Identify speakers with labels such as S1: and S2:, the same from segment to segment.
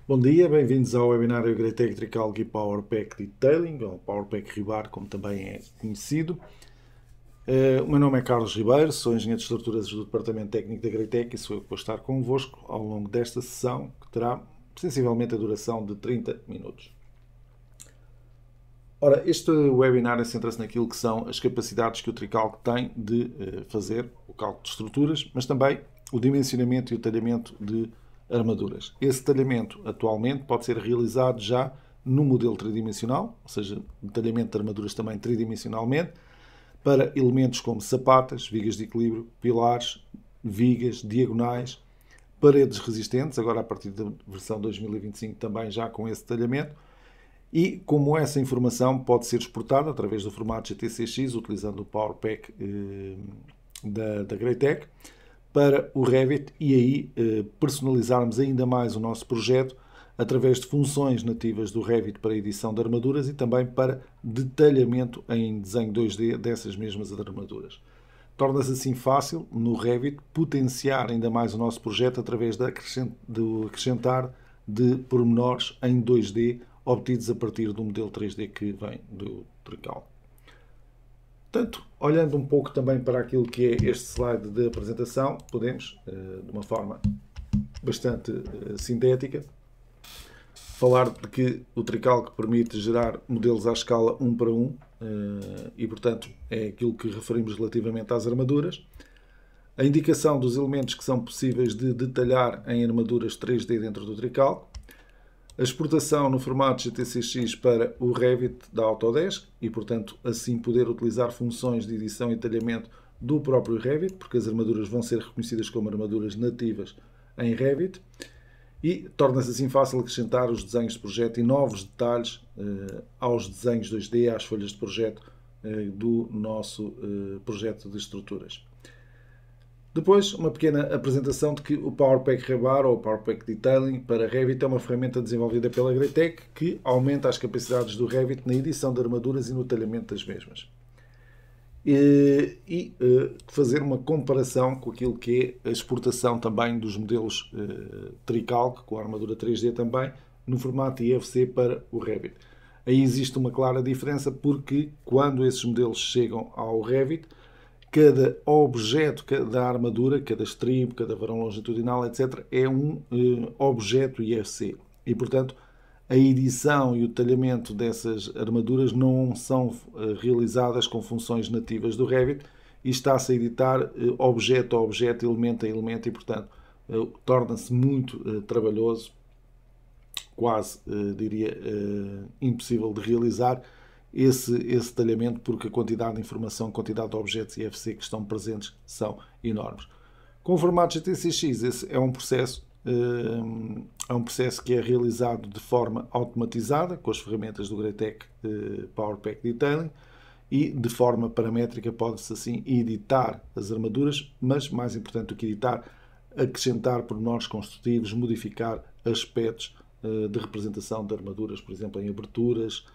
S1: Bom dia, bem-vindos ao webinário Greatec Tricalc e PowerPack Detailing, ou PowerPack Rebar, como também é conhecido. O meu nome é Carlos Ribeiro, sou engenheiro de estruturas do Departamento Técnico da Greatec e sou eu que vou estar convosco ao longo desta sessão, que terá sensivelmente a duração de 30 minutos. Ora, este webinário centra-se naquilo que são as capacidades que o Tricalc tem de fazer o cálculo de estruturas, mas também o dimensionamento e o talhamento de armaduras. Esse talhamento, atualmente, pode ser realizado já no modelo tridimensional, ou seja, detalhamento de armaduras também tridimensionalmente, para elementos como sapatas, vigas de equilíbrio, pilares, vigas, diagonais, paredes resistentes, agora a partir da versão 2025 também já com esse detalhamento, e como essa informação pode ser exportada através do formato GTCX, utilizando o PowerPack da Greatec, para o Revit e aí personalizarmos ainda mais o nosso projeto através de funções nativas do Revit para edição de armaduras e também para detalhamento em desenho 2D dessas mesmas armaduras. Torna-se assim fácil, no Revit, potenciar ainda mais o nosso projeto através do acrescentar de pormenores em 2D obtidos a partir do modelo 3D que vem do Tricalc. Portanto, olhando um pouco também para aquilo que é este slide de apresentação, podemos, de uma forma bastante sintética, falar de que o Tricalc permite gerar modelos à escala 1 para 1 e, portanto, é aquilo que referimos relativamente às armaduras. A indicação dos elementos que são possíveis de detalhar em armaduras 3D dentro do Tricalc. A exportação no formato GTCX para o Revit da Autodesk e, portanto, assim poder utilizar funções de edição e detalhamento do próprio Revit, porque as armaduras vão ser reconhecidas como armaduras nativas em Revit. E torna-se assim fácil acrescentar os desenhos de projeto e novos detalhes aos desenhos 2D, às folhas de projeto do nosso projeto de estruturas. Depois, uma pequena apresentação de que o PowerPack Rebar ou PowerPack Detailing para Revit é uma ferramenta desenvolvida pela Greatec que aumenta as capacidades do Revit na edição de armaduras e no talhamento das mesmas. E fazer uma comparação com aquilo que é a exportação também dos modelos Tricalc, com a armadura 3D também, no formato IFC para o Revit. Aí existe uma clara diferença porque quando esses modelos chegam ao Revit, cada objeto da armadura, cada strip, cada varão longitudinal, etc., é um objeto IFC. E, portanto, a edição e o detalhamento dessas armaduras não são realizadas com funções nativas do Revit e está-se a editar objeto a objeto, elemento a elemento e, portanto, torna-se muito trabalhoso, quase, diria, impossível de realizar esse detalhamento porque a quantidade de informação, a quantidade de objetos IFC que estão presentes são enormes. Com o formato GTCX, esse é um processo que é realizado de forma automatizada com as ferramentas do Greatec PowerPack Detailing e de forma paramétrica pode-se assim editar as armaduras, mas mais importante do que editar, acrescentar pormenores construtivos, modificar aspectos de representação de armaduras, por exemplo, em aberturas,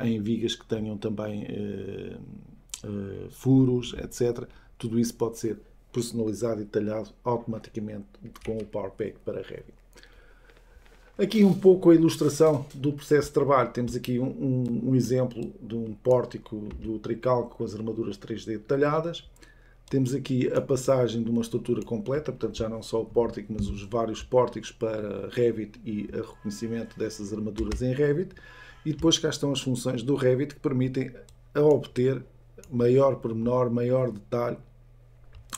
S1: em vigas que tenham também furos, etc. Tudo isso pode ser personalizado e detalhado automaticamente com o PowerPack para Revit. Aqui um pouco a ilustração do processo de trabalho. Temos aqui um exemplo de um pórtico do Tricalc com as armaduras 3D detalhadas. Temos aqui a passagem de uma estrutura completa, portanto já não só o pórtico, mas os vários pórticos para Revit e o reconhecimento dessas armaduras em Revit. E depois cá estão as funções do Revit que permitem obter maior pormenor, maior detalhe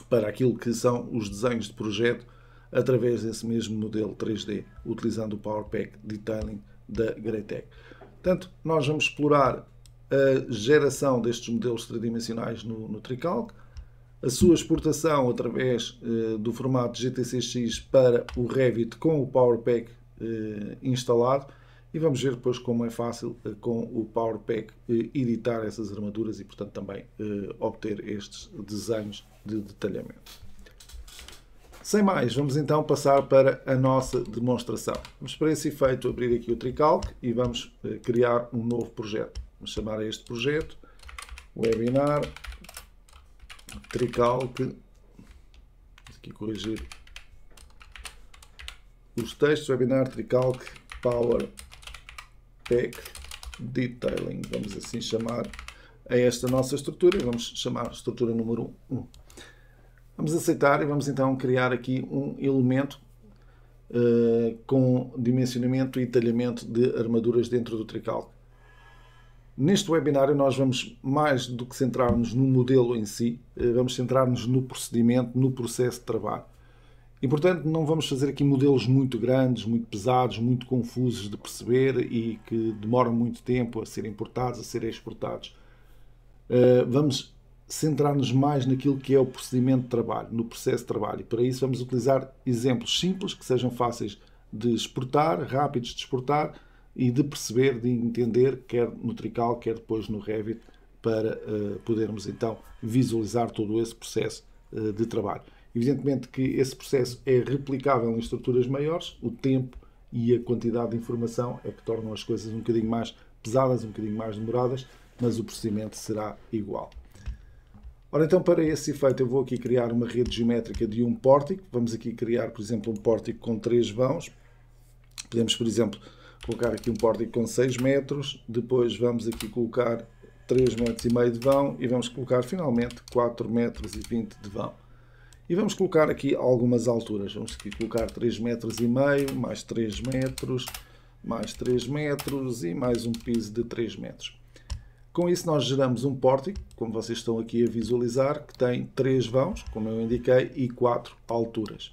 S1: para aquilo que são os desenhos de projeto através desse mesmo modelo 3D, utilizando o PowerPack Detailing da Greatec. Portanto, nós vamos explorar a geração destes modelos tridimensionais no Tricalc, a sua exportação através do formato GTCX para o Revit com o PowerPack instalado e vamos ver depois como é fácil com o PowerPack editar essas armaduras e, portanto, também obter estes desenhos de detalhamento. Sem mais, vamos então passar para a nossa demonstração. Vamos para esse efeito abrir aqui o Tricalc e vamos criar um novo projeto. Vamos chamar a este projeto Webinar Tricalc. Vamos aqui corrigir os textos, webinar, Tricalc, Power Pack Detailing, vamos assim chamar a esta nossa estrutura, vamos chamar estrutura número 1. Vamos aceitar e vamos então criar aqui um elemento com dimensionamento e talhamento de armaduras dentro do Tricalc. Neste webinário nós vamos, mais do que centrar-nos no modelo em si, vamos centrar-nos no procedimento, no processo de trabalho. E, portanto, não vamos fazer aqui modelos muito grandes, muito pesados, muito confusos de perceber e que demoram muito tempo a serem importados, a serem exportados. Vamos centrar-nos mais naquilo que é o procedimento de trabalho, no processo de trabalho. E para isso vamos utilizar exemplos simples, que sejam fáceis de exportar, rápidos de exportar e de perceber, de entender, quer no Tricalc, quer depois no Revit, para podermos então visualizar todo esse processo de trabalho. Evidentemente que esse processo é replicável em estruturas maiores, o tempo e a quantidade de informação é que tornam as coisas um bocadinho mais pesadas, um bocadinho mais demoradas, mas o procedimento será igual. Ora, então, para esse efeito, eu vou aqui criar uma rede geométrica de um pórtico. Vamos aqui criar, por exemplo, um pórtico com 3 vãos. Podemos, por exemplo, colocar aqui um pórtico com 6 metros. Depois vamos aqui colocar 3,5 metros de vão e vamos colocar, finalmente, 4,20 metros de vão. E vamos colocar aqui algumas alturas. Vamos aqui colocar 3,5 metros, mais 3 metros, mais 3 metros e mais um piso de 3 metros. Com isso nós geramos um pórtico, como vocês estão aqui a visualizar, que tem 3 vãos, como eu indiquei, e 4 alturas.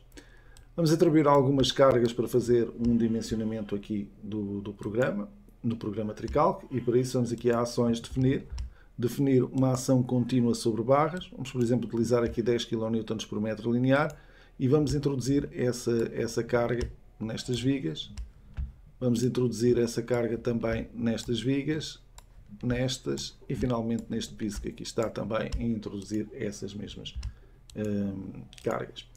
S1: Vamos atribuir algumas cargas para fazer um dimensionamento aqui do programa, no programa Tricalc, e para isso vamos aqui a ações definir uma ação contínua sobre barras. Vamos, por exemplo, utilizar aqui 10 kN por metro linear e vamos introduzir essa carga nestas vigas. Vamos introduzir essa carga também nestas vigas, nestas e finalmente neste piso que aqui está também a introduzir essas mesmas cargas.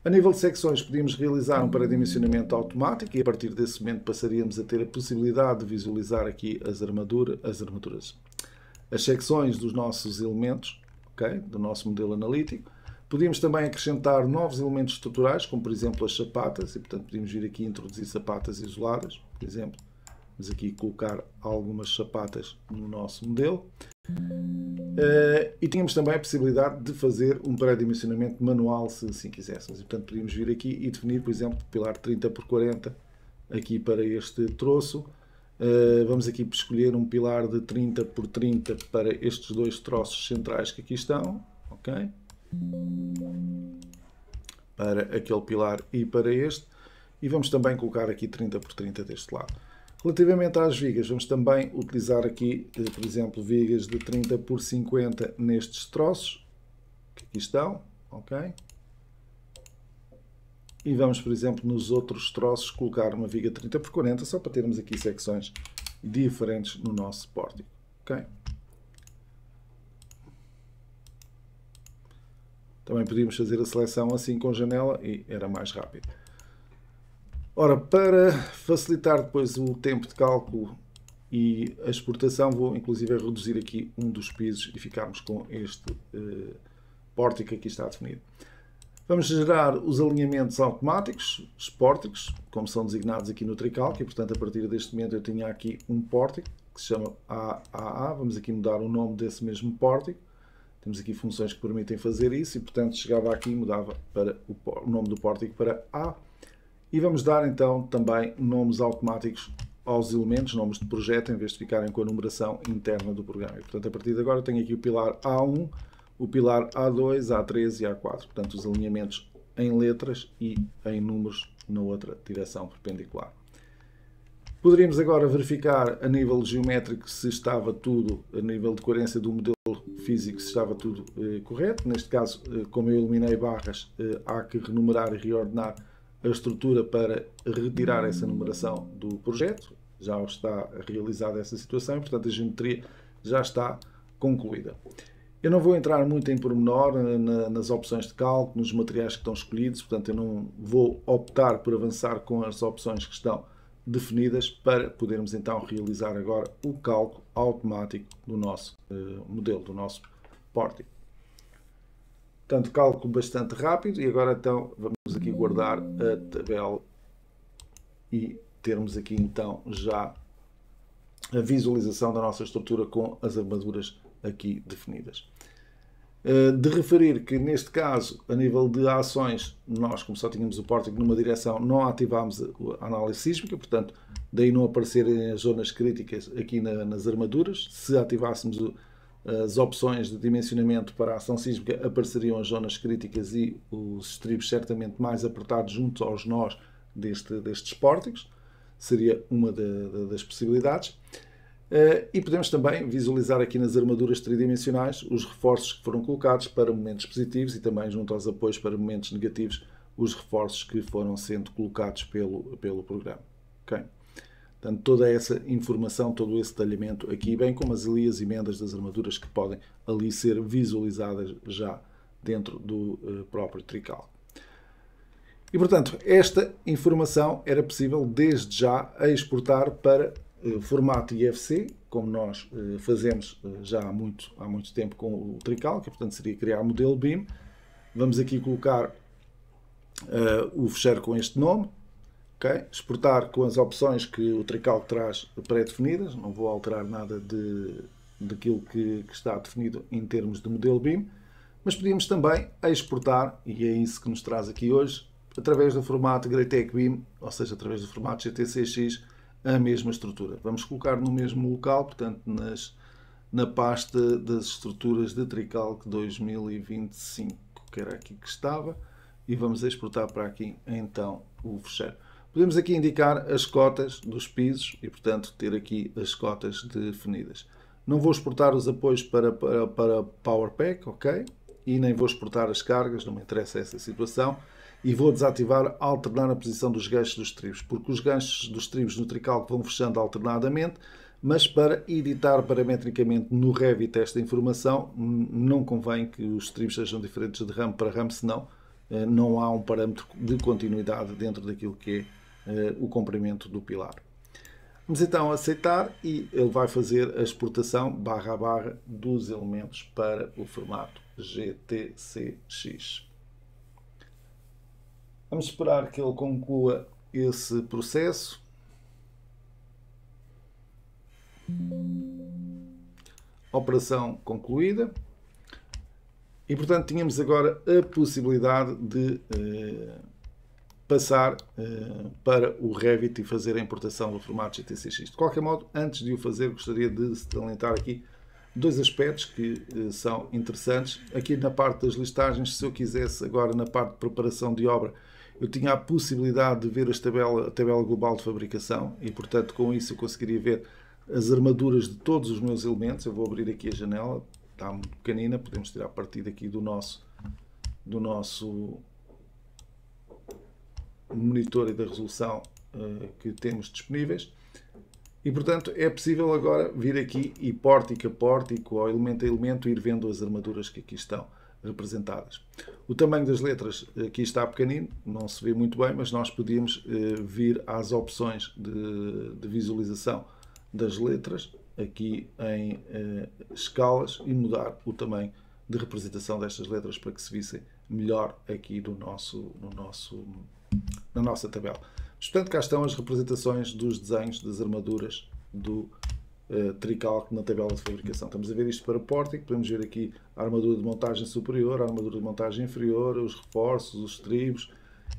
S1: A nível de secções podíamos realizar um paradimensionamento automático e a partir desse momento passaríamos a ter a possibilidade de visualizar aqui as armaduras. As secções dos nossos elementos, okay, do nosso modelo analítico. Podíamos também acrescentar novos elementos estruturais, como por exemplo as sapatas, e portanto podíamos vir aqui introduzir sapatas isoladas, por exemplo. Vamos aqui colocar algumas sapatas no nosso modelo. E tínhamos também a possibilidade de fazer um pré-dimensionamento manual, se assim quiséssemos. E, portanto, podíamos vir aqui e definir, por exemplo, pilar 30 por 40 aqui para este troço. Vamos aqui escolher um pilar de 30 por 30 para estes dois troços centrais que aqui estão, ok? Para aquele pilar e para este. E vamos também colocar aqui 30 por 30 deste lado. Relativamente às vigas, vamos também utilizar aqui, por exemplo, vigas de 30 por 50 nestes troços, que aqui estão, ok? E vamos, por exemplo, nos outros troços colocar uma viga 30 por 40, só para termos aqui secções diferentes no nosso pórtico, ok? Também podíamos fazer a seleção assim com janela e era mais rápido. Ora, para facilitar depois o tempo de cálculo e a exportação, vou inclusive reduzir aqui um dos pisos e ficarmos com este pórtico que aqui está definido. Vamos gerar os alinhamentos automáticos, os pórticos, como são designados aqui no Tricalc, e portanto a partir deste momento eu tinha aqui um pórtico que se chama AAA, vamos aqui mudar o nome desse mesmo pórtico. Temos aqui funções que permitem fazer isso e portanto chegava aqui e mudava para o nome do pórtico para A. E vamos dar então também nomes automáticos aos elementos, nomes de projeto, em vez de ficarem com a numeração interna do programa. E, portanto, a partir de agora tenho aqui o pilar A1, o pilar A2, A3 e A4. Portanto, os alinhamentos em letras e em números na outra direção perpendicular. Poderíamos agora verificar a nível geométrico se estava tudo, a nível de coerência do modelo físico, se estava tudo correto. Neste caso, como eu eliminei barras, há que renumerar e reordenar a estrutura para retirar essa numeração do projeto. Já está realizada essa situação e, portanto, a geometria já está concluída. Eu não vou entrar muito em pormenor nas opções de cálculo, nos materiais que estão escolhidos, portanto, eu não vou optar por avançar com as opções que estão definidas para podermos então realizar agora o cálculo automático do nosso modelo, do nosso pórtico. Portanto, cálculo bastante rápido e agora então vamos aqui guardar a tabela e termos aqui então já a visualização da nossa estrutura com as armaduras aqui definidas. De referir que neste caso, a nível de ações, nós, como só tínhamos o pórtico numa direção, não ativámos a análise sísmica, portanto, daí não aparecerem as zonas críticas aqui nas armaduras. Se ativássemos as opções de dimensionamento para a ação sísmica, apareceriam as zonas críticas e os estribos certamente mais apertados junto aos nós destes pórticos. Seria uma das possibilidades. E podemos também visualizar aqui nas armaduras tridimensionais os reforços que foram colocados para momentos positivos e também junto aos apoios para momentos negativos os reforços que foram sendo colocados pelo programa. Okay? Portanto, toda essa informação, todo esse detalhamento aqui, bem como as emendas das armaduras que podem ali ser visualizadas já dentro do próprio trical. E, portanto, esta informação era possível desde já exportar para formato IFC, como nós fazemos já há muito tempo com o trical, que portanto seria criar modelo BIM. Vamos aqui colocar o fecheiro com este nome, okay? Exportar com as opções que o trical traz pré-definidas, não vou alterar nada daquilo que está definido em termos de modelo BIM, mas podíamos também exportar, e é isso que nos traz aqui hoje, através do formato Greatech BIM, ou seja, através do formato GTCX, a mesma estrutura. Vamos colocar no mesmo local, portanto, na pasta das estruturas de Tricalc 2025, que era aqui que estava, e vamos exportar para aqui, então, o fecheiro. Podemos aqui indicar as cotas dos pisos e, portanto, ter aqui as cotas definidas. Não vou exportar os apoios para PowerPack, ok? E nem vou exportar as cargas, não me interessa essa situação. E vou desativar alternar a posição dos ganchos dos estribos, porque os ganchos dos estribos no Tricalc vão fechando alternadamente, mas para editar parametricamente no Revit esta informação, não convém que os estribos sejam diferentes de ramo para ramo, senão não há um parâmetro de continuidade dentro daquilo que é o comprimento do pilar. Vamos então aceitar e ele vai fazer a exportação barra a barra dos elementos para o formato GTCX. Vamos esperar que ele conclua esse processo. Operação concluída. E, portanto, tínhamos agora a possibilidade de passar para o Revit e fazer a importação do formato GTCX. De qualquer modo, antes de o fazer, gostaria de salientar aqui dois aspectos que são interessantes. Aqui na parte das listagens, se eu quisesse agora na parte de preparação de obra, eu tinha a possibilidade de ver a tabela global de fabricação e, portanto, com isso eu conseguiria ver as armaduras de todos os meus elementos. Eu vou abrir aqui a janela, está muito pequenina, podemos tirar partido aqui do nosso monitor e da resolução que temos disponíveis. E, portanto, é possível agora vir aqui e pórtico a pórtico, ou elemento a elemento, ir vendo as armaduras que aqui estão representadas. O tamanho das letras aqui está pequenino, não se vê muito bem, mas nós podíamos vir às opções de visualização das letras, aqui em escalas, e mudar o tamanho de representação destas letras para que se vissem melhor aqui na nossa tabela. Portanto, cá estão as representações dos desenhos das armaduras do Tricalc na tabela de fabricação. Estamos a ver isto para pórtico, podemos ver aqui a armadura de montagem superior, a armadura de montagem inferior, os reforços, os estribos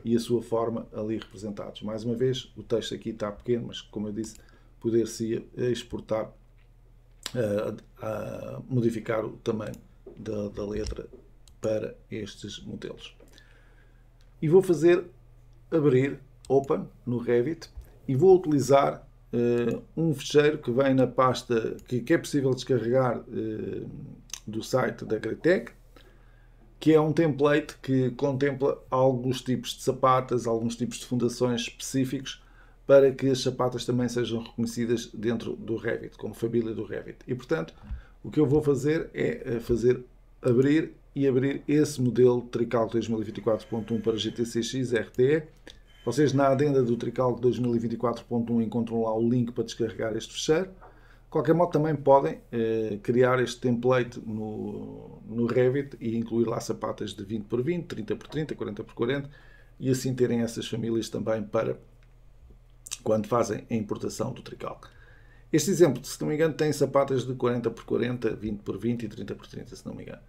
S1: e a sua forma ali representados. Mais uma vez, o texto aqui está pequeno, mas como eu disse, poder-se exportar, modificar o tamanho da letra para estes modelos. E vou fazer abrir Open no Revit e vou utilizar um fecheiro que vem na pasta que é possível descarregar do site da Greatech, que é um template que contempla alguns tipos de sapatas, alguns tipos de fundações específicos para que as sapatas também sejam reconhecidas dentro do Revit, como família do Revit. E, portanto, o que eu vou fazer é abrir esse modelo Tricalc 2024.1 para GTCX RTE. Vocês na adenda do Tricalc 2024.1 encontram lá o link para descarregar este fecheiro. De qualquer modo, também podem criar este template no Revit e incluir lá sapatas de 20 por 20, 30 por 30, 40 por 40 e assim terem essas famílias também para quando fazem a importação do Tricalc. Este exemplo, se não me engano, tem sapatas de 40 por 40, 20 por 20 e 30 por 30, se não me engano.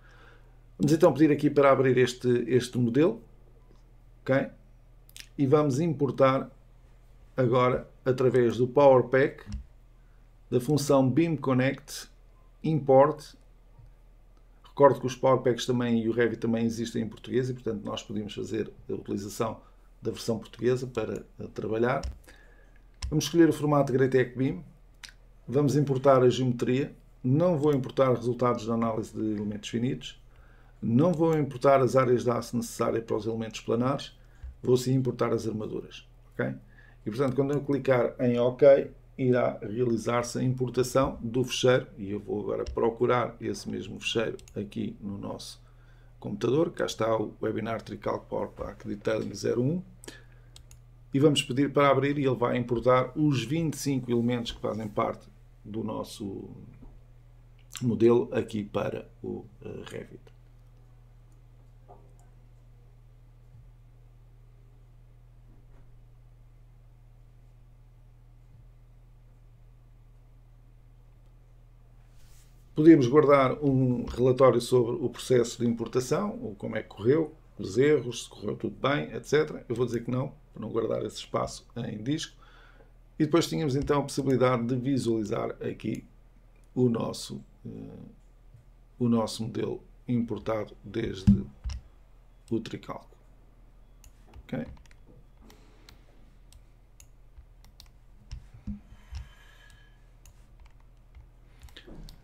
S1: Vamos então pedir aqui para abrir este modelo, ok? E vamos importar agora através do Power Pack, da função Beam Connect, Import. Recordo que os Power Packs também e o Revit também existem em português e, portanto, nós podemos fazer a utilização da versão portuguesa para trabalhar. Vamos escolher o formato Greatech Beam. Vamos importar a geometria. Não vou importar resultados da análise de elementos finitos. Não vou importar as áreas de aço necessárias para os elementos planares. Vou sim importar as armaduras. Okay? E, portanto, quando eu clicar em OK, irá realizar-se a importação do fecheiro. E eu vou agora procurar esse mesmo fecheiro aqui no nosso computador. Cá está o Webinar Tricalc Power Pack Detailing 01. E vamos pedir para abrir e ele vai importar os 25 elementos que fazem parte do nosso modelo aqui para o Revit. Podíamos guardar um relatório sobre o processo de importação, como é que correu, os erros, se correu tudo bem, etc. Eu vou dizer que não, para não guardar esse espaço em disco. E depois tínhamos então a possibilidade de visualizar aqui o nosso modelo importado desde o Tricalc. Okay?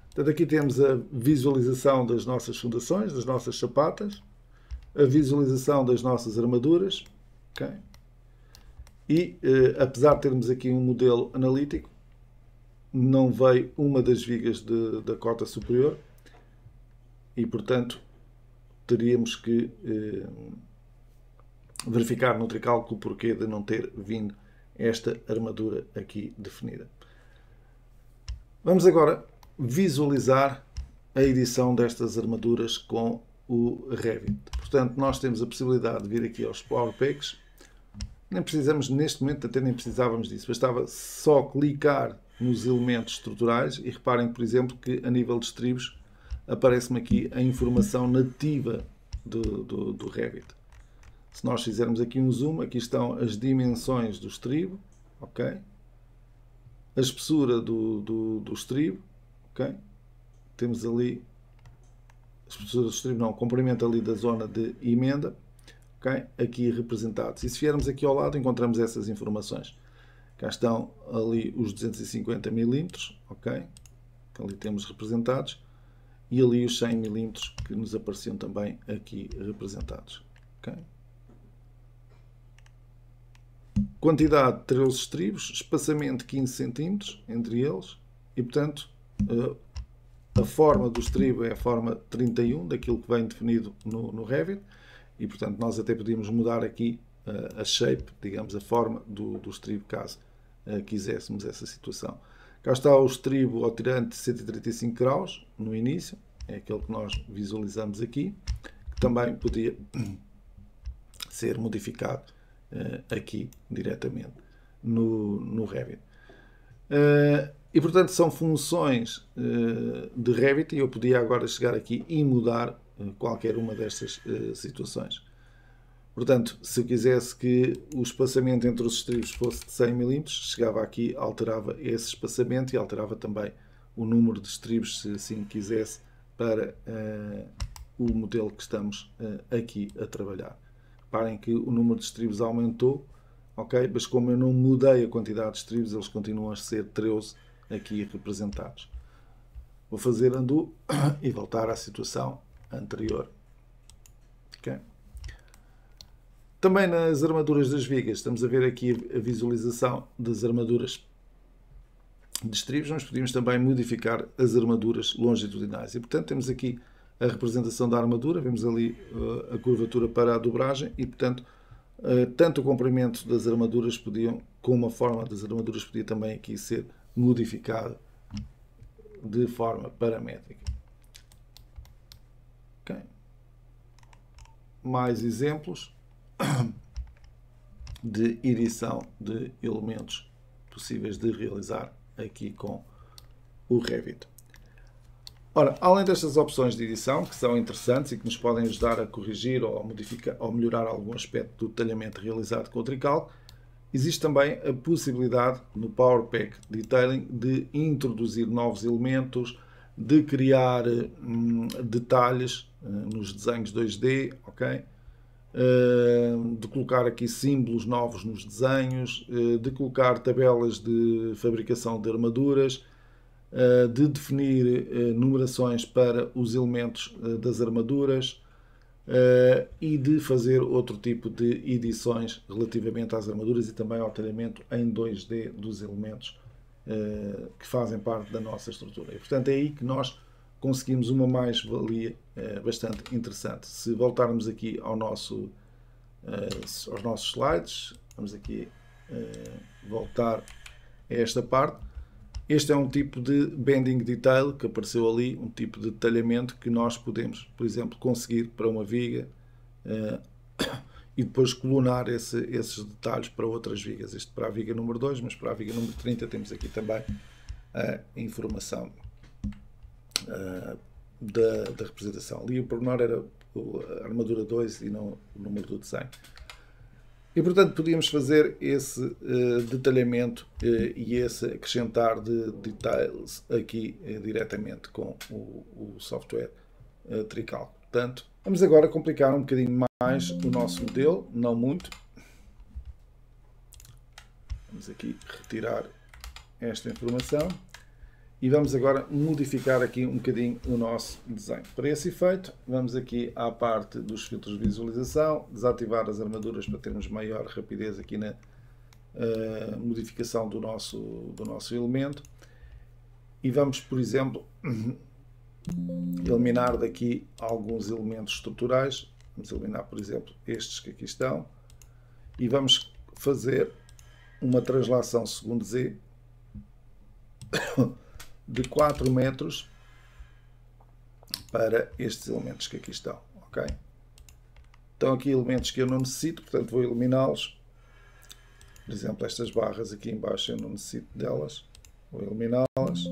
S1: Portanto, aqui temos a visualização das nossas fundações, das nossas sapatas, a visualização das nossas armaduras. Okay? E, apesar de termos aqui um modelo analítico, não veio uma das vigas da cota superior e, portanto, teríamos que verificar no Tricalc o porquê de não ter vindo esta armadura aqui definida. Vamos agora visualizar a edição destas armaduras com o Revit. Portanto, nós temos a possibilidade de vir aqui aos Power Packs. Nem precisamos, neste momento, até nem precisávamos disso. Bastava só clicar nos elementos estruturais e reparem, por exemplo, que a nível de estribos aparece-me aqui a informação nativa do Revit. Se nós fizermos aqui um zoom, aqui estão as dimensões do estribo, ok? A espessura do estribo, ok? Temos ali a espessura do estribo, não, o comprimento ali da zona de emenda, ok? Aqui representados. E se viermos aqui ao lado, encontramos essas informações. Cá estão ali os 250 mm, ok? Que ali temos representados. E ali os 100 mm que nos apareciam também aqui representados. Okay? Quantidade de 13 estribos, espaçamento de 15 cm entre eles. E, portanto, a forma do estribo é a forma 31, daquilo que vem definido no Revit. E, portanto, nós até podíamos mudar aqui a shape, digamos, a forma do estribo, caso quiséssemos essa situação. Cá está o estribo ao tirante de 135 graus, no início, é aquele que nós visualizamos aqui, que também podia ser modificado aqui, diretamente, no Revit. E, portanto, são funções de Revit e eu podia agora chegar aqui e mudar qualquer uma destas situações. Portanto, se eu quisesse que o espaçamento entre os estribos fosse de 100 mm, chegava aqui, alterava esse espaçamento e alterava também o número de estribos, se assim quisesse, para o modelo que estamos aqui a trabalhar. Reparem que o número de estribos aumentou, ok? Mas como eu não mudei a quantidade de estribos, eles continuam a ser 13 aqui representados. Vou fazer undo e voltar à situação anterior. Okay? Também nas armaduras das vigas, estamos a ver aqui a visualização das armaduras de estribos, mas podíamos também modificar as armaduras longitudinais. E, portanto, temos aqui a representação da armadura, vemos ali a curvatura para a dobragem e, portanto, tanto o comprimento das armaduras podiam, como a forma das armaduras podia também aqui ser modificada de forma paramétrica. Okay. Mais exemplos de edição de elementos possíveis de realizar aqui com o Revit. Ora, além destas opções de edição, que são interessantes e que nos podem ajudar a corrigir ou a modificar ou melhorar algum aspecto do detalhamento realizado com o Tricalc, existe também a possibilidade no Power Pack Detailing de introduzir novos elementos, de criar detalhes nos desenhos 2D, ok? De colocar aqui símbolos novos nos desenhos, de colocar tabelas de fabricação de armaduras, de definir numerações para os elementos das armaduras e de fazer outro tipo de edições relativamente às armaduras e também ao talhamento em 2D dos elementos que fazem parte da nossa estrutura. E, portanto, é aí que nós conseguimos uma mais-valia bastante interessante. Se voltarmos aqui aos nossos slides, vamos aqui voltar a esta parte. Este é um tipo de bending detail que apareceu ali, um tipo de detalhamento que nós podemos, por exemplo, conseguir para uma viga e depois colunar esses detalhes para outras vigas. Este para a viga número 2, mas para a viga número 30 temos aqui também a informação da representação. Ali o pormenor era a armadura 2 e não o número do desenho. E, portanto, podíamos fazer esse detalhamento e esse acrescentar de details aqui diretamente com o software Tricalc. Portanto, vamos agora complicar um bocadinho mais o nosso modelo, não muito. Vamos aqui retirar esta informação e vamos agora modificar aqui um bocadinho o nosso desenho. Para esse efeito, vamos aqui à parte dos filtros de visualização, desativar as armaduras para termos maior rapidez aqui na modificação do nosso elemento. E vamos, por exemplo, eliminar daqui alguns elementos estruturais. Vamos eliminar, por exemplo, estes que aqui estão. E vamos fazer uma translação segundo Z de 4 metros para estes elementos que aqui estão, ok? Estão aqui elementos que eu não necessito, portanto vou eliminá-los. Por exemplo, estas barras aqui em baixo eu não necessito delas, vou eliminá-las.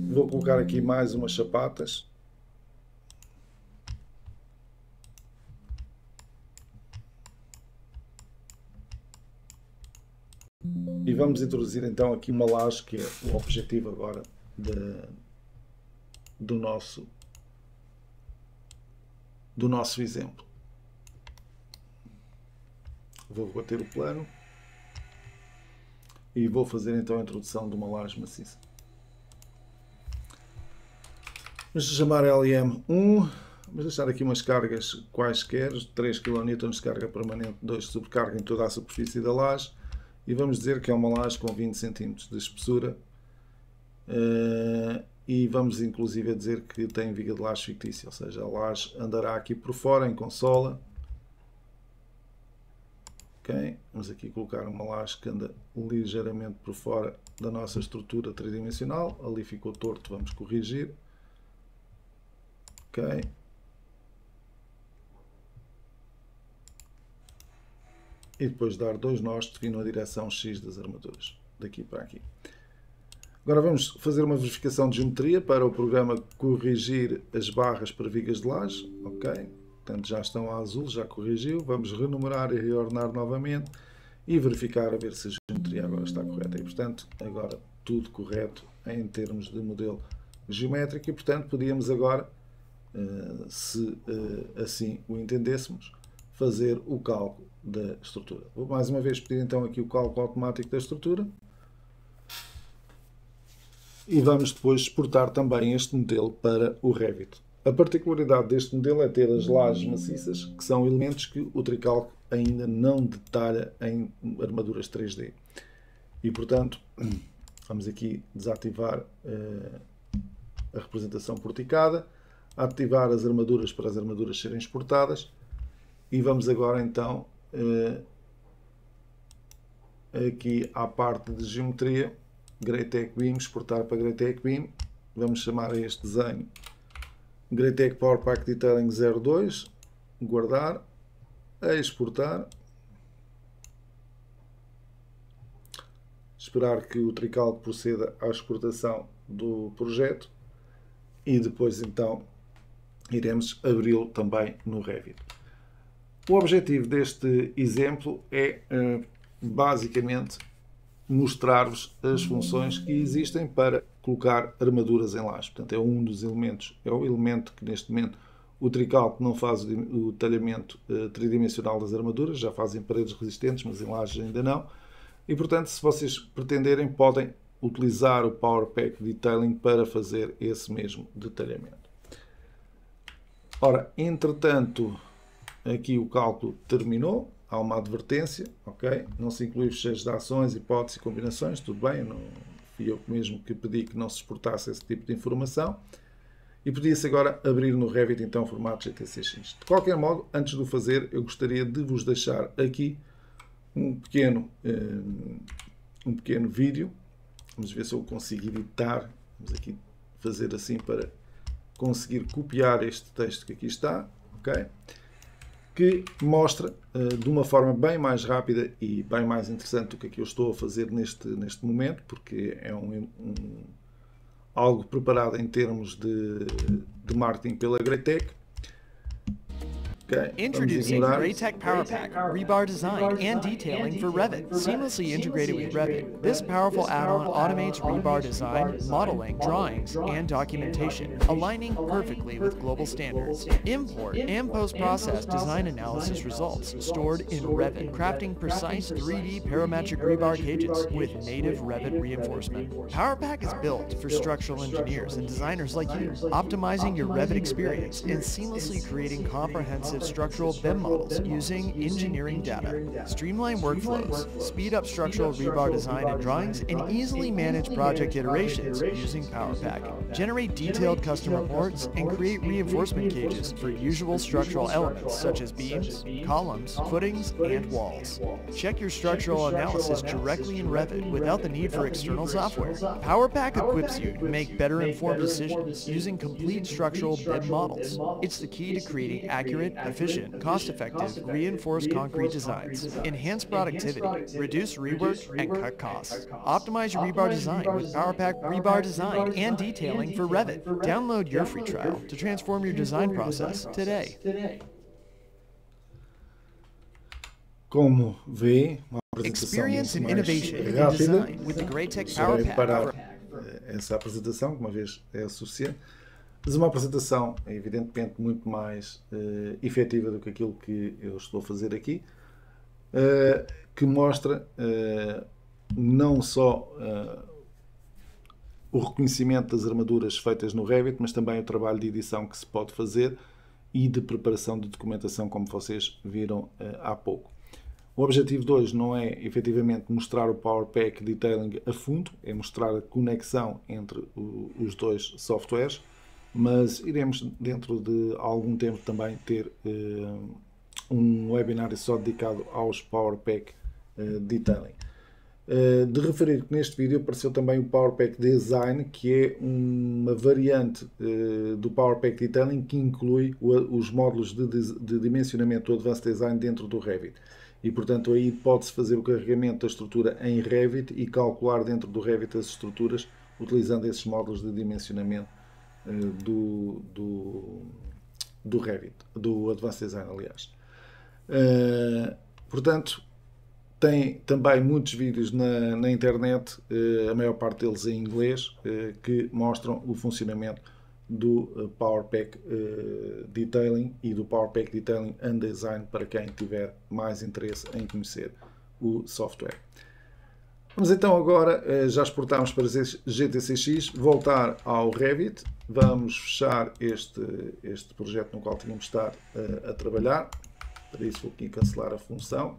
S1: Vou colocar aqui mais umas sapatas. E vamos introduzir então aqui uma laje, que é o objetivo agora do nosso exemplo. Vou bater o plano e vou fazer então a introdução de uma laje maciça. Vamos chamar LM1, vamos deixar aqui umas cargas quaisquer, 3 kN de carga permanente, 2 de sobrecarga em toda a superfície da laje. E vamos dizer que é uma laje com 20 cm de espessura e vamos inclusive dizer que tem viga de laje fictícia, ou seja, a laje andará aqui por fora em consola. Okay. Vamos aqui colocar uma laje que anda ligeiramente por fora da nossa estrutura tridimensional. Ali ficou torto, vamos corrigir. Okay. E depois dar 2 nós defino a direção X das armaduras, daqui para aqui. Agora vamos fazer uma verificação de geometria para o programa corrigir as barras para vigas de laje. Ok, portanto já estão a azul, já corrigiu. Vamos renumerar e reordenar novamente e verificar a ver se a geometria agora está correta. E portanto agora tudo correto em termos de modelo geométrico e portanto podíamos agora, se assim o entendêssemos, fazer o cálculo da estrutura. Vou mais uma vez pedir então aqui o cálculo automático da estrutura e vamos depois exportar também este modelo para o Revit. A particularidade deste modelo é ter as lajes maciças, que são elementos que o Tricalc ainda não detalha em armaduras 3D. E portanto, vamos aqui desativar a representação porticada, ativar as armaduras para as armaduras serem exportadas e vamos agora então aqui à parte de geometria, Greatech Beam, exportar para Greatech Beam. Vamos chamar a este desenho Greatech Power Pack Detailing 02, guardar exportar, esperar que o Tricalc proceda à exportação do projeto e depois então iremos abri-lo também no Revit. O objetivo deste exemplo é basicamente mostrar-vos as funções que existem para colocar armaduras em laje. Portanto, é um dos elementos, é o elemento que neste momento o Tricalc não faz o talhamento tridimensional das armaduras, já fazem paredes resistentes, mas em lajes ainda não. E, portanto, se vocês pretenderem, podem utilizar o PowerPack Detailing para fazer esse mesmo detalhamento. Ora, entretanto, aqui o cálculo terminou. Há uma advertência, ok? Não se inclui fecheiros de ações, hipóteses e combinações, tudo bem, não fui eu mesmo que pedi que não se exportasse esse tipo de informação. E podia-se agora abrir no Revit, então, formato GTCX. De qualquer modo, antes de o fazer, eu gostaria de vos deixar aqui um pequeno vídeo. Vamos ver se eu consigo editar. Vamos aqui fazer assim para conseguir copiar este texto que aqui está, ok? Que mostra de uma forma bem mais rápida e bem mais interessante do que aqui eu estou a fazer neste momento, porque é algo preparado em termos de marketing pela Greatech. Okay.
S2: Introducing Greatech PowerPack, rebar design and detailing for Revit, seamlessly integrated with Revit. This powerful add-on automates rebar design, modeling, drawings, and documentation, aligning perfectly with global standards. Import and post-process design analysis results stored in Revit, crafting precise 3D parametric rebar cages with native Revit reinforcement. PowerPack is built for structural engineers and designers like you, optimizing your Revit experience and seamlessly creating comprehensive structural BIM models using engineering data. Streamline workflows, speed up structural rebar design and drawings, and easily manage project iterations using PowerPack. Generate detailed custom reports and create reinforcement cages for usual structural elements such as beams, columns, footings, and walls. Check your structural analysis directly in Revit without the need for external software. PowerPack equips you to make better informed decisions using complete structural BIM models. It's the key to creating accurate, efficient, cost-effective, reinforced concrete designs. Enhance productivity, reduce rework, and cut costs. Optimize your rebar design with PowerPack Rebar Design and Detailing for Revit. Download your free trial to transform your design process today.
S1: Como vê, uma apresentação
S2: Experience and
S1: mais
S2: innovation in
S1: rápida.
S2: design with the Greatech
S1: Deixarei parar
S2: PowerPack.
S1: essa apresentação, que uma vez é suficiente. Mas uma apresentação, evidentemente, muito mais efetiva do que aquilo que eu estou a fazer aqui, que mostra não só o reconhecimento das armaduras feitas no Revit, mas também o trabalho de edição que se pode fazer e de preparação de documentação, como vocês viram há pouco. O objetivo de hoje não é efetivamente mostrar o PowerPack Detailing a fundo, é mostrar a conexão entre os dois softwares, mas iremos dentro de algum tempo também ter um webinário só dedicado aos PowerPack Detailing. De referir que neste vídeo apareceu também o PowerPack Design, que é uma variante do PowerPack Detailing que inclui os módulos de dimensionamento do Advanced Design dentro do Revit. E, portanto, aí pode-se fazer o carregamento da estrutura em Revit e calcular dentro do Revit as estruturas utilizando esses módulos de dimensionamento do Revit, do Advanced Design, aliás. Portanto, tem também muitos vídeos na internet, a maior parte deles em inglês, que mostram o funcionamento do PowerPack Detailing e do PowerPack Detailing and Design para quem tiver mais interesse em conhecer o software. Vamos então agora, já exportámos para GTCX, voltar ao Revit. Vamos fechar este projeto no qual tínhamos estado a trabalhar. Para isso vou aqui cancelar a função.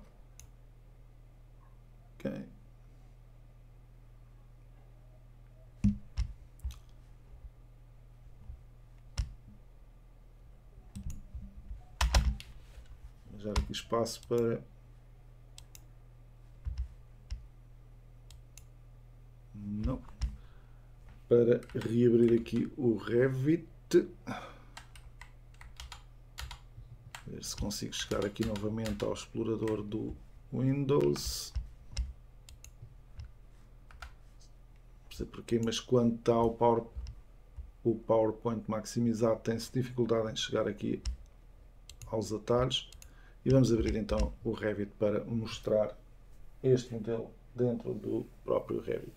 S1: Okay. Vou dar aqui espaço para... Não. Para reabrir aqui o Revit. Ver se consigo chegar aqui novamente ao explorador do Windows. Não sei porquê, mas quando está o PowerPoint maximizado, tem-se dificuldade em chegar aqui aos atalhos. E vamos abrir então o Revit para mostrar este modelo dentro do próprio Revit.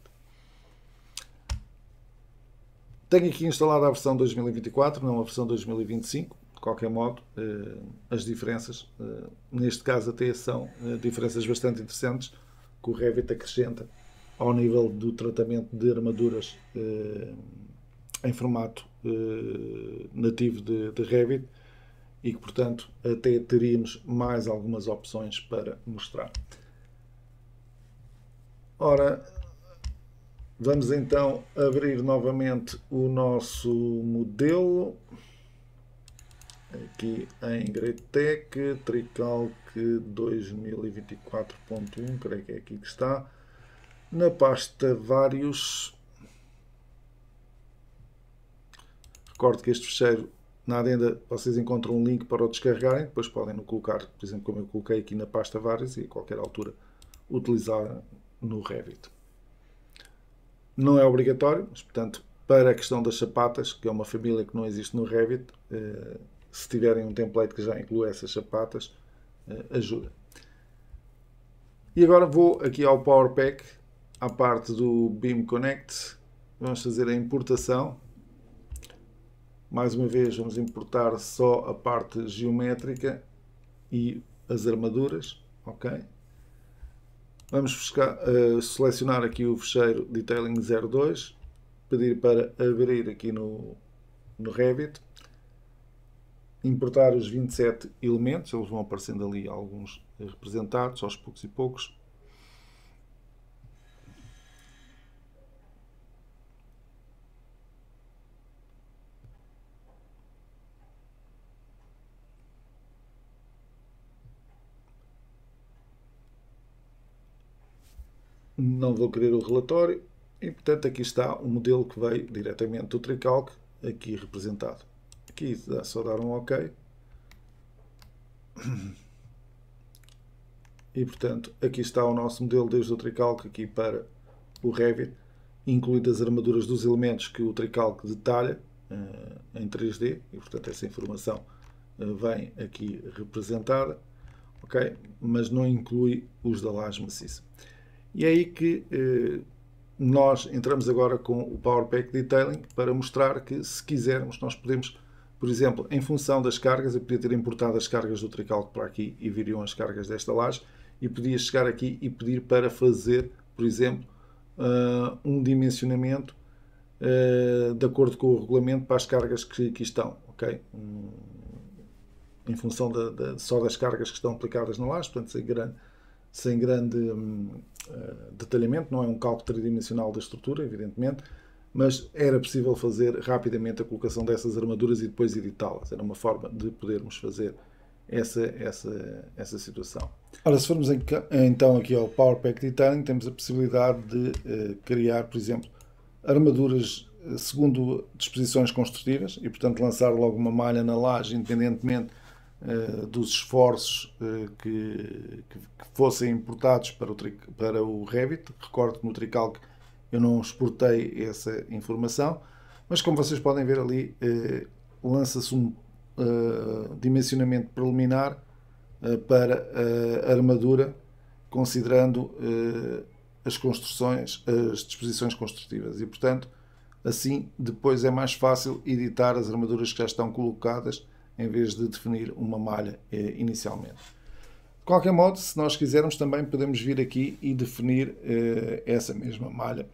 S1: Tenho aqui instalada a versão 2024, não a versão 2025. De qualquer modo, as diferenças, neste caso até são diferenças bastante interessantes, que o Revit acrescenta ao nível do tratamento de armaduras em formato nativo de Revit, e que, portanto, até teríamos mais algumas opções para mostrar. Ora, vamos então abrir novamente o nosso modelo, aqui em Greatech, Tricalc 2024.1, creio que é aqui que está, na pasta vários. Recordo que este fecheiro, na adenda, vocês encontram um link para o descarregarem, depois podem colocar, por exemplo, como eu coloquei aqui na pasta vários, e a qualquer altura utilizar no Revit. Não é obrigatório, mas, portanto, para a questão das sapatas, que é uma família que não existe no Revit, se tiverem um template que já inclui essas sapatas, ajuda. E agora vou aqui ao Power Pack, à parte do Beam Connect. Vamos fazer a importação. Mais uma vez vamos importar só a parte geométrica e as armaduras. Ok? Vamos buscar, selecionar aqui o fecheiro Detailing 02, pedir para abrir aqui no Revit, importar os 27 elementos, eles vão aparecendo ali alguns representados, aos poucos e poucos. Não vou querer o relatório e, portanto, aqui está o modelo que veio diretamente do Tricalc, aqui representado. Aqui dá só dar um OK. E, portanto, aqui está o nosso modelo desde o Tricalc aqui para o Revit, incluídas as armaduras dos elementos que o Tricalc detalha em 3D, e, portanto, essa informação vem aqui representada, ok? Mas não inclui os da laje maciça. E é aí que nós entramos agora com o Power Pack Detailing para mostrar que, se quisermos, nós podemos, por exemplo, em função das cargas, eu podia ter importado as cargas do Tricalc para aqui e viriam as cargas desta laje, e podia chegar aqui e pedir para fazer, por exemplo, um dimensionamento de acordo com o regulamento para as cargas que aqui estão, ok? Em função só das cargas que estão aplicadas na laje, portanto, sem grande detalhamento, não é um cálculo tridimensional da estrutura, evidentemente, mas era possível fazer rapidamente a colocação dessas armaduras e depois editá-las. Era uma forma de podermos fazer essa situação. Ora, se formos então aqui ao Power Pack Detailing, temos a possibilidade de criar, por exemplo, armaduras segundo disposições construtivas e, portanto, lançar logo uma malha na laje, independentemente dos esforços que fossem importados para o Revit. Recordo que no Tricalc eu não exportei essa informação, mas como vocês podem ver ali, lança-se um dimensionamento preliminar para a armadura, considerando as construções, as disposições construtivas, e, portanto, assim depois é mais fácil editar as armaduras que já estão colocadas, em vez de definir uma malha inicialmente. De qualquer modo, se nós quisermos, também podemos vir aqui e definir essa mesma malha,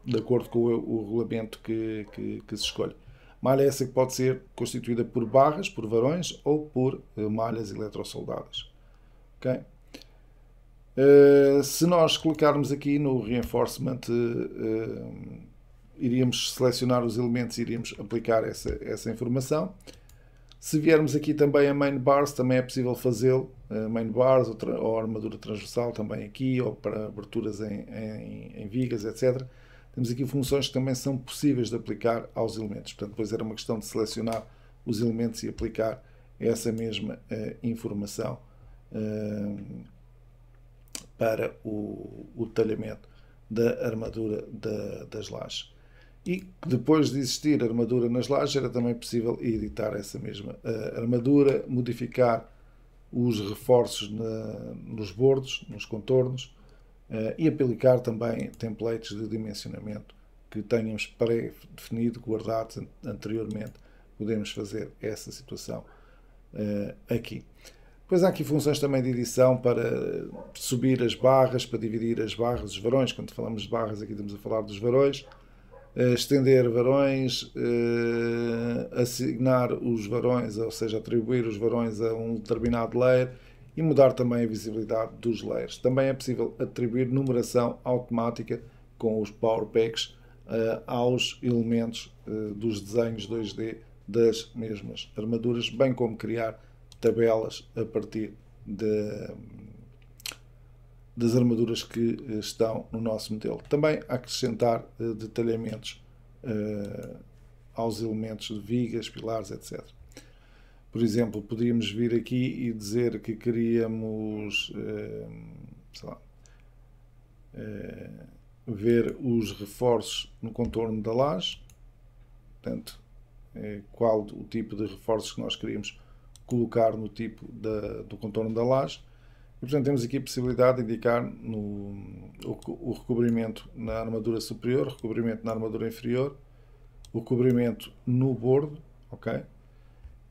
S1: de acordo com o regulamento que se escolhe. Malha essa que pode ser constituída por barras, por varões, ou por malhas eletrosoldadas. Okay? Se nós clicarmos aqui no Reinforcement, iríamos selecionar os elementos e iríamos aplicar essa informação. Se viermos aqui também a Main Bars, também é possível fazê-lo. Main Bars ou armadura transversal também aqui, ou para aberturas em vigas, etc. Temos aqui funções que também são possíveis de aplicar aos elementos. Portanto, depois era uma questão de selecionar os elementos e aplicar essa mesma informação para o detalhamento da armadura das lajes. E depois de existir armadura nas lajes, era também possível editar essa mesma armadura, modificar os reforços nos bordos, nos contornos, e aplicar também templates de dimensionamento que tenhamos pré-definido, guardados anteriormente. Podemos fazer essa situação aqui. Depois há aqui funções também de edição para subir as barras, para dividir as barras dos varões. Quando falamos de barras, aqui estamos a falar dos varões. Estender varões, assignar os varões, ou seja, atribuir os varões a um determinado layer e mudar também a visibilidade dos layers. Também é possível atribuir numeração automática com os Power Packs aos elementos dos desenhos 2D das mesmas armaduras, bem como criar tabelas a partir das armaduras que estão no nosso modelo. Também acrescentar detalhamentos aos elementos de vigas, pilares, etc. Por exemplo, podíamos vir aqui e dizer que queríamos ver os reforços no contorno da laje, portanto, qual o tipo de reforços que nós queríamos colocar no tipo do contorno da laje. E, portanto, temos aqui a possibilidade de indicar o recobrimento na armadura superior, recobrimento na armadura inferior, o recobrimento no bordo, ok?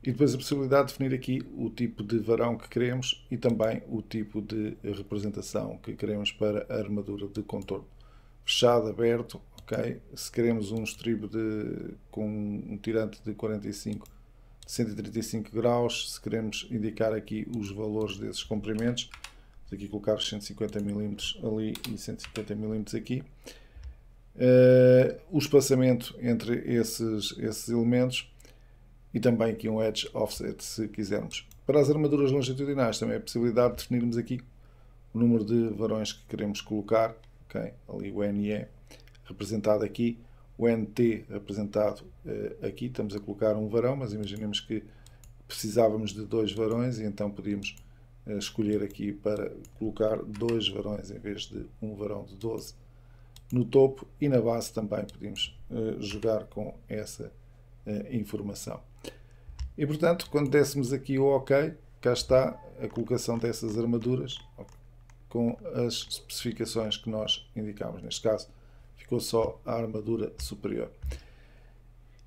S1: E depois a possibilidade de definir aqui o tipo de varão que queremos e também o tipo de representação que queremos para a armadura de contorno. Fechado, aberto, ok? Se queremos um estribo com um tirante de 135 graus, se queremos indicar aqui os valores desses comprimentos, aqui colocar os 150 mm ali e 150 mm aqui. O espaçamento entre esses elementos e também aqui um edge offset, se quisermos. Para as armaduras longitudinais também é a possibilidade de definirmos aqui o número de varões que queremos colocar, okay? Ali o NE representado aqui, o NT representado aqui. Estamos a colocar um varão, mas imaginemos que precisávamos de 2 varões e então podíamos escolher aqui para colocar 2 varões em vez de um varão de 12 no topo, e na base também podíamos jogar com essa informação. E portanto, quando dessemos aqui o OK, cá está a colocação dessas armaduras com as especificações que nós indicámos. Neste caso ficou só a armadura superior.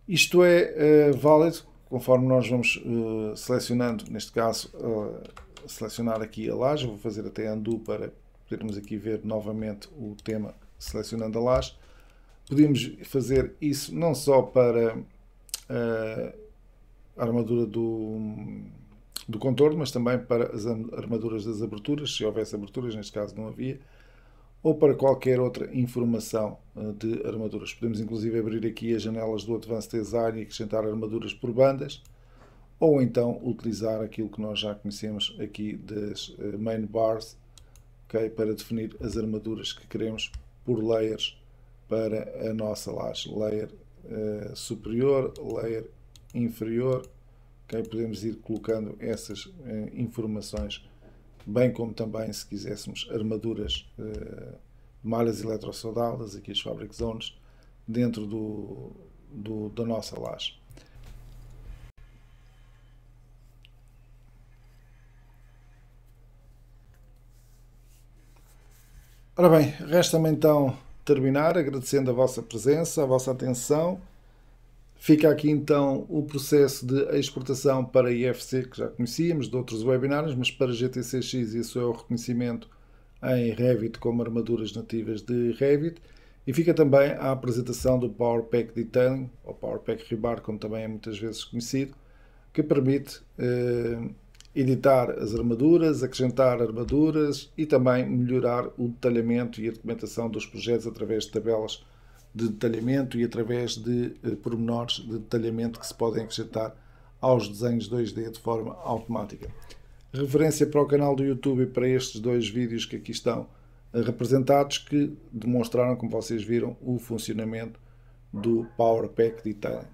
S1: Isto é válido conforme nós vamos selecionando, neste caso selecionar aqui a laje. Vou fazer até undo para podermos aqui ver novamente o tema selecionando a laje. Podemos fazer isso não só para a armadura do contorno, mas também para as armaduras das aberturas, se houvesse aberturas, neste caso não havia, ou para qualquer outra informação de armaduras. Podemos inclusive abrir aqui as janelas do Advanced Design e acrescentar armaduras por bandas, ou então utilizar aquilo que nós já conhecemos aqui das main bars, okay, para definir as armaduras que queremos por layers para a nossa laje. Layer superior, layer inferior, okay? Podemos ir colocando essas informações, bem como também, se quiséssemos, armaduras malhas eletrossoldadas, aqui as fabric zones, dentro da nossa laje. Ora bem, resta-me então terminar agradecendo a vossa presença, a vossa atenção. Fica aqui então o processo de exportação para IFC, que já conhecíamos de outros webinários, mas para GTCX isso é o reconhecimento em Revit como armaduras nativas de Revit. E fica também a apresentação do Power Pack Detailing, ou Power Pack Rebar, como também é muitas vezes conhecido, que permite editar as armaduras, acrescentar armaduras e também melhorar o detalhamento e a documentação dos projetos através de tabelas de detalhamento e através de pormenores de detalhamento que se podem acrescentar aos desenhos 2D de forma automática. Referência para o canal do YouTube e para estes 2 vídeos que aqui estão representados, que demonstraram, como vocês viram, o funcionamento do Power Pack Detailing.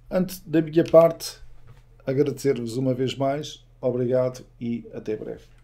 S1: Antes da minha parte, Agradecer-vos uma vez mais, obrigado e até breve.